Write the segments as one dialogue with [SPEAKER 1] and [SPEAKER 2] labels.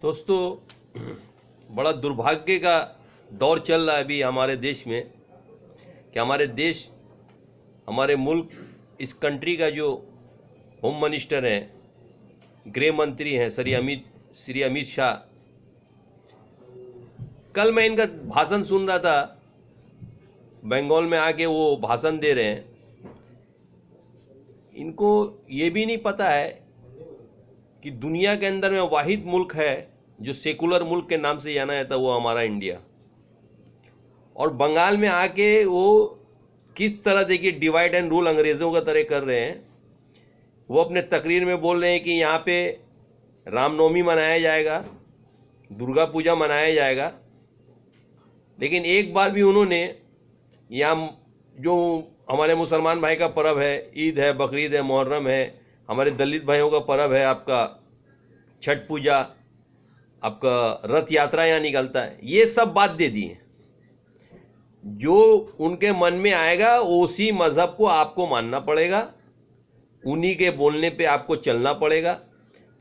[SPEAKER 1] दोस्तों, बड़ा दुर्भाग्य का दौर चल रहा है अभी हमारे देश में कि हमारे मुल्क, इस कंट्री का जो होम मिनिस्टर हैं, गृह मंत्री हैं श्री अमित शाह। कल मैं इनका भाषण सुन रहा था, बंगाल में आके वो भाषण दे रहे हैं। इनको ये भी नहीं पता है कि दुनिया के अंदर में वाहिद मुल्क है जो सेकुलर मुल्क के नाम से जाना जाता है, वो हमारा इंडिया। और बंगाल में आके वो किस तरह, देखिए, डिवाइड एंड रूल अंग्रेज़ों का तरह कर रहे हैं। वो अपने तकरीर में बोल रहे हैं कि यहाँ पे रामनवमी मनाया जाएगा, दुर्गा पूजा मनाया जाएगा, लेकिन एक बार भी उन्होंने यहाँ जो हमारे मुसलमान भाई का पर्व है, ईद है, बकरीद है, मुहर्रम है, हमारे दलित भाइयों का पर्व है आपका छठ पूजा, आपका रथ यात्रा यहाँ निकलता है, ये सब बात दे दी है। जो उनके मन में आएगा उसी मज़हब को आपको मानना पड़ेगा, उन्हीं के बोलने पे आपको चलना पड़ेगा।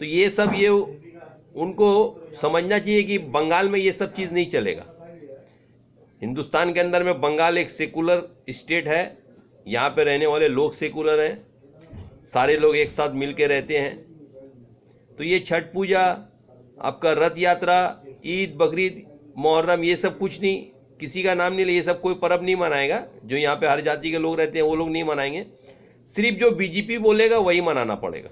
[SPEAKER 1] तो ये सब, ये उनको समझना चाहिए कि बंगाल में ये सब चीज़ नहीं चलेगा। हिंदुस्तान के अंदर में बंगाल एक सेकुलर स्टेट है, यहाँ पे रहने वाले लोग सेकुलर हैं, सारे लोग एक साथ मिल के रहते हैं। तो ये छठ पूजा, आपका रथ यात्रा, ईद, बकरीद, मुहर्रम, ये सब कुछ नहीं, किसी का नाम नहीं ले, ये सब कोई पर्व नहीं मनाएगा। जो यहाँ पे हर जाति के लोग रहते हैं वो लोग नहीं मनाएंगे, सिर्फ जो बीजेपी बोलेगा वही मनाना पड़ेगा।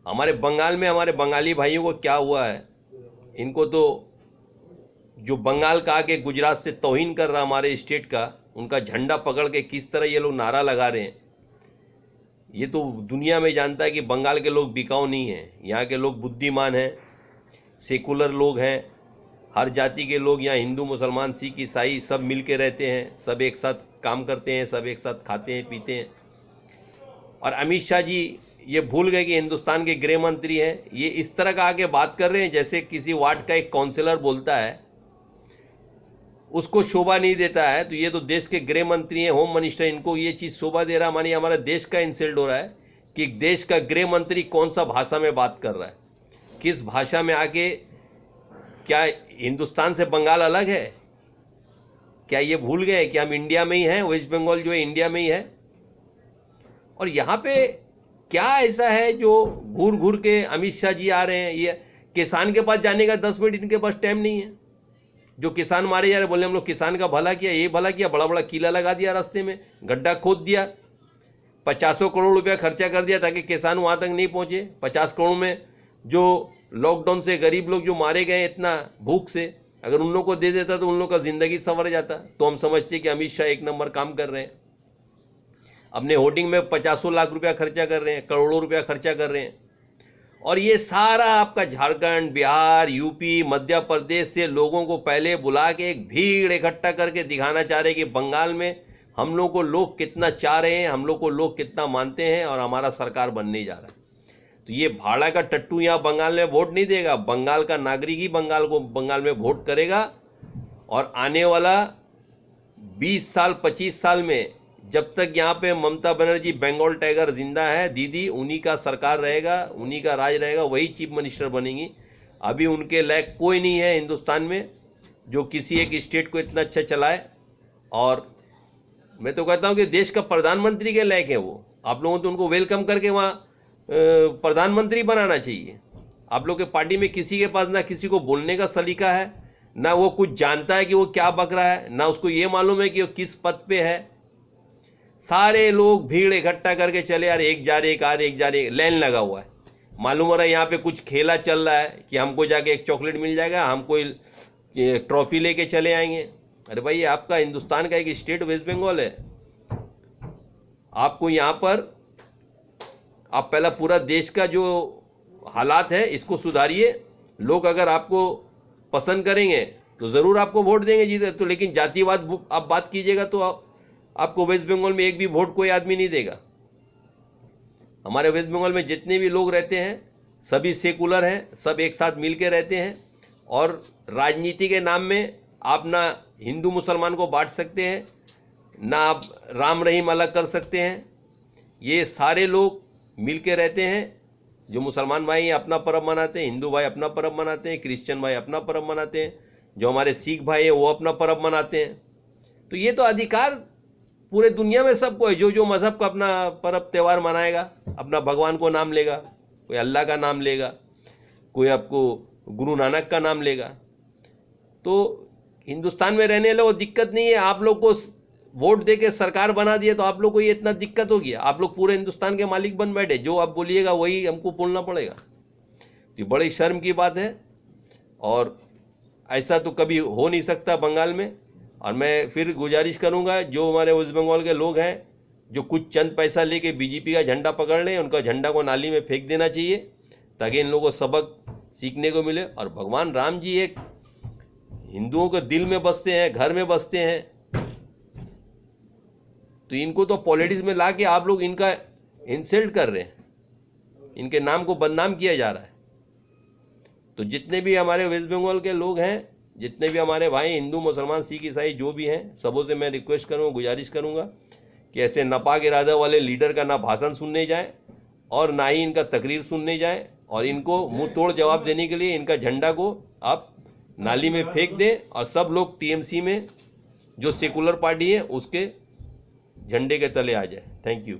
[SPEAKER 1] हमारे बंगाल में हमारे बंगाली भाइयों को क्या हुआ है, इनको तो जो बंगाल का आके गुजरात से तौहीन कर रहा हमारे स्टेट का, उनका झंडा पकड़ के किस तरह ये लोग नारा लगा रहे हैं, ये तो दुनिया में जानता है कि बंगाल के लोग बिकाऊ नहीं हैं। यहाँ के लोग बुद्धिमान हैं, सेकुलर लोग हैं, हर जाति के लोग यहाँ, हिंदू, मुसलमान, सिख, ईसाई, सब मिल के रहते हैं, सब एक साथ काम करते हैं, सब एक साथ खाते हैं, पीते हैं। और अमित शाह जी ये भूल गए कि हिंदुस्तान के गृह मंत्री हैं। ये इस तरह का आके बात कर रहे हैं जैसे किसी वार्ड का एक काउंसलर बोलता है, उसको शोभा नहीं देता है। तो ये तो देश के गृह मंत्री हैं, होम मिनिस्टर, इनको ये चीज़ शोभा दे रहा है, मानिए हमारा देश का इंसल्ट हो रहा है कि देश का गृह मंत्री कौन सा भाषा में बात कर रहा है, किस भाषा में आके। क्या हिंदुस्तान से बंगाल अलग है? क्या ये भूल गए कि हम इंडिया में ही हैं? वेस्ट बंगाल जो है इंडिया में ही है। और यहाँ पे क्या ऐसा है जो घूर घूर के अमित शाह जी आ रहे हैं? ये किसान के पास जाने का 10 मिनट इनके पास टाइम नहीं है। जो किसान मारे जा रहे, बोले हम लोग किसान का भला किया, ये भला किया, बड़ा बड़ा किला लगा दिया, रास्ते में गड्ढा खोद दिया, 50 करोड़ रुपया खर्चा कर दिया ताकि किसान वहाँ तक नहीं पहुँचे। 50 करोड़ में जो लॉकडाउन से गरीब लोग जो मारे गए इतना भूख से, अगर उन लोगों को दे देता तो उन लोगों का ज़िंदगी संवर जाता। तो हम समझते कि अमित शाह एक नंबर काम कर रहे हैं, अपने होर्डिंग में 50 लाख रुपया खर्चा कर रहे हैं, करोड़ों रुपया खर्चा कर रहे हैं। और ये सारा आपका झारखंड, बिहार, यूपी, मध्य प्रदेश से लोगों को पहले बुला के एक भीड़ इकट्ठा करके दिखाना चाह रहे कि बंगाल में हम लोग को लोग कितना चाह रहे हैं, हम लोग को लोग कितना मानते हैं और हमारा सरकार बनने जा रहा है। तो ये भाड़ा का टट्टू यहाँ बंगाल में वोट नहीं देगा, बंगाल का नागरिक ही बंगाल में वोट करेगा। और आने वाला 20 साल 25 साल में जब तक यहाँ पे ममता बनर्जी बंगाल टाइगर जिंदा है, दीदी, उन्हीं का सरकार रहेगा, उन्हीं का राज रहेगा, वही चीफ मिनिस्टर बनेंगी। अभी उनके लायक कोई नहीं है हिंदुस्तान में जो किसी एक स्टेट को इतना अच्छा चलाए। और मैं तो कहता हूँ कि देश का प्रधानमंत्री के लायक है वो। आप लोगों तो उनको वेलकम करके वहाँ प्रधानमंत्री बनाना चाहिए। आप लोग के पार्टी में किसी के पास ना किसी को बोलने का सलीका है, ना वो कुछ जानता है कि वो क्या बक रहा है, ना उसको ये मालूम है कि वो किस पद पे है। सारे लोग भीड़ इकट्ठा करके चले यार, एक जा रहे, एक आ रहे, एक जा रहे, लाइन लगा हुआ है। मालूम हो रहा है यहाँ पे कुछ खेला चल रहा है कि हमको जाके एक चॉकलेट मिल जाएगा, हमको ट्रॉफी लेके चले आएंगे। अरे भाई, आपका हिंदुस्तान का एक स्टेट वेस्ट बंगाल है। आपको यहाँ पर आप पहला पूरा देश का जो हालात है इसको सुधारिए। लोग अगर आपको पसंद करेंगे तो ज़रूर आपको वोट देंगे जीते तो। लेकिन जातिवाद आप बात कीजिएगा तो आपको वेस्ट बंगाल में एक भी वोट कोई आदमी नहीं देगा। हमारे वेस्ट बंगाल में जितने भी लोग रहते हैं सभी सेकुलर हैं, सब एक साथ मिल के रहते हैं। और राजनीति के नाम में आप ना हिंदू मुसलमान को बांट सकते हैं, ना आप राम रहीम अलग कर सकते हैं। ये सारे लोग मिल के रहते हैं जो मुसलमान भाई अपना पर्व मनाते हैं, हिंदू भाई अपना पर्व मनाते हैं, क्रिश्चियन भाई अपना पर्व मनाते हैं, जो हमारे सिख भाई हैं वो अपना पर्व मनाते हैं। तो ये तो अधिकार पूरे दुनिया में सबको है, जो जो मजहब का अपना पर्व त्यौहार मनाएगा, अपना भगवान को नाम लेगा, कोई अल्लाह का नाम लेगा, कोई आपको गुरु नानक का नाम लेगा। तो हिंदुस्तान में रहने वाले वो दिक्कत नहीं है। आप लोग को वोट दे के सरकार बना दिया तो आप लोग को ये इतना दिक्कत हो गया, आप लोग पूरे हिंदुस्तान के मालिक बन बैठे, जो आप बोलिएगा वही हमको बोलना पड़ेगा। तो बड़ी शर्म की बात है, और ऐसा तो कभी हो नहीं सकता बंगाल में। और मैं फिर गुजारिश करूंगा, जो हमारे वेस्ट बंगाल के लोग हैं जो कुछ चंद पैसा लेके बीजेपी का झंडा पकड़ लें, उनका झंडा को नाली में फेंक देना चाहिए, ताकि इन लोगों को सबक सीखने को मिले। और भगवान राम जी एक हिंदुओं के दिल में बसते हैं, घर में बसते हैं, तो इनको तो पॉलिटिक्स में ला के आप लोग इनका इंसल्ट कर रहे हैं, इनके नाम को बदनाम किया जा रहा है। तो जितने भी हमारे वेस्ट बंगाल के लोग हैं, जितने भी हमारे भाई हिंदू मुसलमान सिख ईसाई जो भी हैं, सबों से मैं रिक्वेस्ट करूँगा, गुजारिश करूँगा कि ऐसे नापाक इरादा वाले लीडर का ना भाषण सुनने जाए और ना ही इनका तकरीर सुनने जाए, और इनको मुंह तोड़ जवाब देने के लिए इनका झंडा को आप नाली में फेंक दें, और सब लोग टीएमसी में जो सेकुलर पार्टी है उसके झंडे के तले आ जाए। Thank you.